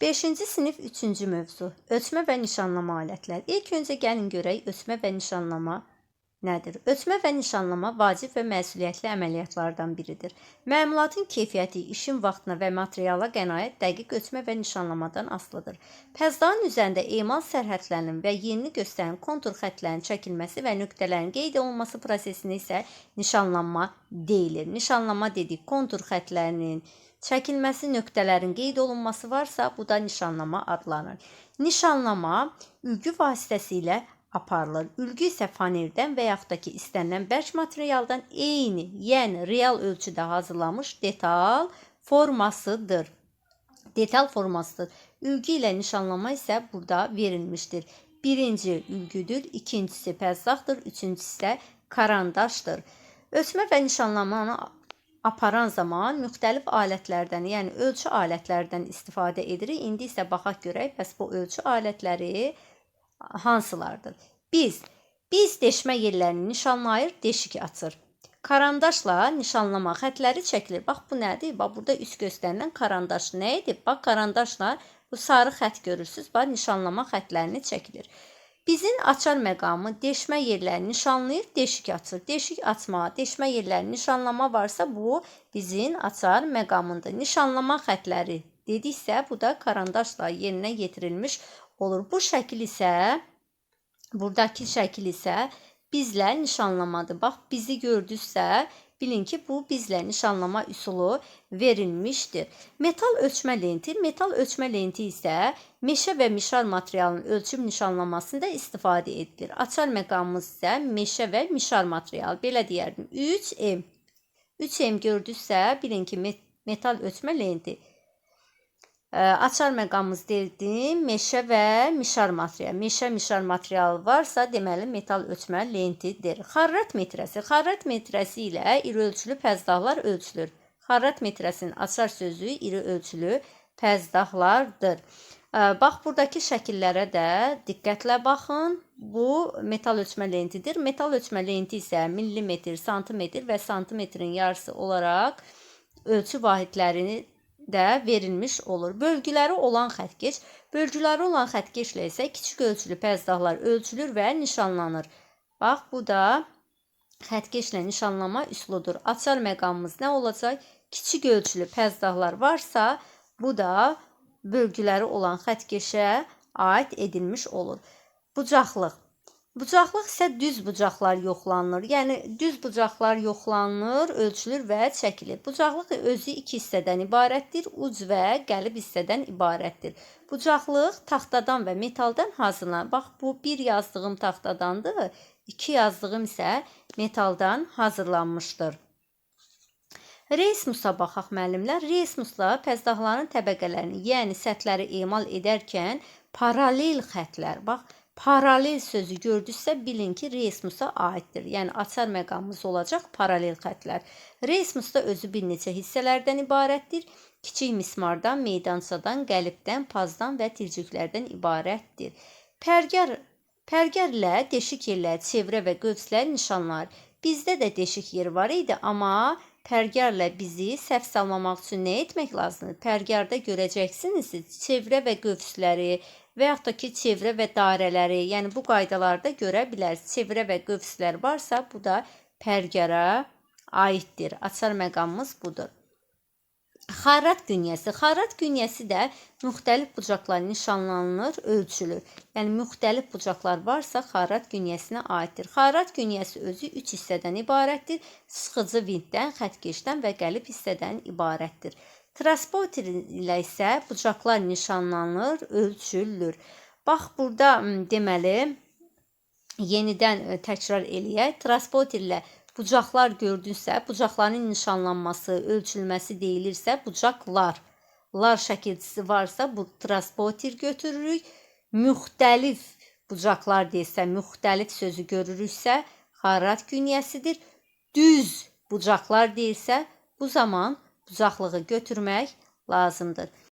5-ci sinif 3-cü mövzu. Ölçmə və nişanlama alətləri. İlk öncə gəlin görək ölçmə və nişanlama nədir? Ölçmə və nişanlama vacib və məsuliyyətli əməliyyatlardan biridir. Məmulatın keyfiyyəti, işin vaxtına və materiala qənaət dəqiq ölçmə və nişanlamadan asılıdır. Pəzdağın üzərində emal sərhədlərinin və yerini göstərən kontur xətlərin çəkilməsi və nöqtələrin qeyd olunması prosesini isə nişanlanma deyilir. Nişanlama dedik, kontur xətlərinin çəkilməsi, nöqtələrin qeyd olunması varsa, bu da nişanlama adlanır. Nişanlama ülgü vasitəsilə aparılır. Ülgü isə fanerdən və yaxud da ki, istənilən bərk materialdan eyni, yəni real ölçüdə hazırlanmış detal formasıdır. Detal formasıdır. Ülgü ilə nişanlama isə burada verilmişdir. Birinci ülgüdür, ikincisi pəzdaqdır, üçüncüsü isə karandaşdır. Ölçmə və nişanlamanı aparan zaman müxtəlif alətlərdən, yəni ölçü alətlərdən istifadə edirik. İndi isə baxaq görək, bəs bu ölçü alətləri hansılardır? Biz deşmə yerlərini nişanlayır, deşik açır. Karandaşla nişanlama xətləri çəkilir. Bax, bu nədir? Bax, burada üst göstərilən karandaş nə edir? Bax, karandaşla bu sarı xət görürsünüz. Bax, nişanlama xətlərini çəkilir. Bizin açar məqamı deşmə yerlərini nişanlayır, deşik açır. Deşik açma, deşmə yerlərini nişanlama varsa, bu bizin açar məqamındır. Nişanlama xətləri dediksə, bu da karandaşla yerinə yetirilmiş olur. Bu şəkil isə, buradakı şəkil isə bizlə nişanlamadır. Bax, bizi gördünüzsə, bilin ki, bu bizlə nişanlama üsulu verilmişdir. Metal ölçmə lenti. Metal ölçmə lenti isə meşə və mişar materialının ölçüm nişanlamasında istifadə edilir. Açar məqamımız isə meşə və mişar materialı. Belə deyərdim. 3M. 3M gördünüzsə, bilin ki, metal ölçmə lenti. Açar məqamımız dedim, meşə və mişar materialı. Meşə, mişar materialı varsa, deməli, metal ölçmə lentidir. Xarrat metrəsi. Xarrat metrəsi ilə iri ölçülü pəzdaqlar ölçülür. Xarrat metrəsinin açar sözü iri ölçülü pəzdaqlardır. Bax, buradakı şəkillərə də diqqətlə baxın. Bu metal ölçmə lentidir. Metal ölçmə lenti isə millimetr, santimetr və santimetrin yarısı olaraq ölçü vahidlərini də verilmiş olur. Bölgüləri olan xətkeş. Bölgüləri olan xətkeşlə isə kiçik ölçülü pəzdaqlar ölçülür və nişanlanır. Bax, bu da xətkeşlə nişanlama üsuludur. Açar məqamımız nə olacaq? Kiçik ölçülü pəzdaqlar varsa, bu da bölgüləri olan xətkeşə aid edilmiş olur. Bucaqlıq. Bucaqlıq isə düz bucaqlar yoxlanılır. Yəni, düz bucaqlar yoxlanılır, ölçülür və çəkilir. Bucaqlıq özü iki hissədən ibarətdir, uc və qəlib hissədən ibarətdir. Bucaqlıq taxtadan və metaldan hazırlanır. Bax, bu bir yazdığım taxtadandır, iki yazdığım isə metaldan hazırlanmışdır. Reysmusa baxaq müəllimlər. Reysmusla pəzdaqların təbəqələrini, yəni səthləri emal edərkən paralel xətlər, bax, paralel sözü gördünüzsə, bilin ki, reysmusa aiddir. Yəni, açar məqamımız olacaq paralel xətlər. Reysmus da özü bir neçə hissələrdən ibarətdir. Kiçik mismardan, meydançadan, qəlibdən, pazdan və tircüklərdən ibarətdir. Pərgər ilə deşik yerləri, çevrə və qövslər nişanlar. Bizdə də deşik yeri var idi, amma pərgərlə bizi səhv salmamaq üçün nə etmək lazımdır? Pərgərdə görəcəksiniz, çevrə və qövsləri və yaxud da ki, çevrə və dairələri, yəni bu qaydalarda görə bilərsiniz. Çevrə və qövslər varsa, bu da pərgərə aiddir. Açar məqamımız budur. Xarrat günyəsi. Xarrat günyəsi də müxtəlif bucaqlar nişanlanılır, ölçülür. Yəni, müxtəlif bucaqlar varsa, xarrat günyəsinə aiddir. Xarrat günyəsi özü 3 hissədən ibarətdir. Sıxıcı vintdən, xətkeşdən və qəlib hissədən ibarətdir. Transporter ilə isə bucaqlar nişanlanır, ölçülür. Bax, burada deməli, yenidən təkrar eləyək. Transporter ilə bucaqlar gördünüzsə, bucaqların nişanlanması, ölçülməsi deyilirsə, bucaqlar. Lar şəkilçisi varsa, bu transporter götürürük. Müxtəlif bucaqlar deyilsə, müxtəlif sözü görürüksə, xarrat günyəsidir. Düz bucaqlar deyilsə, bu zaman bucaqlığı götürmək lazımdır.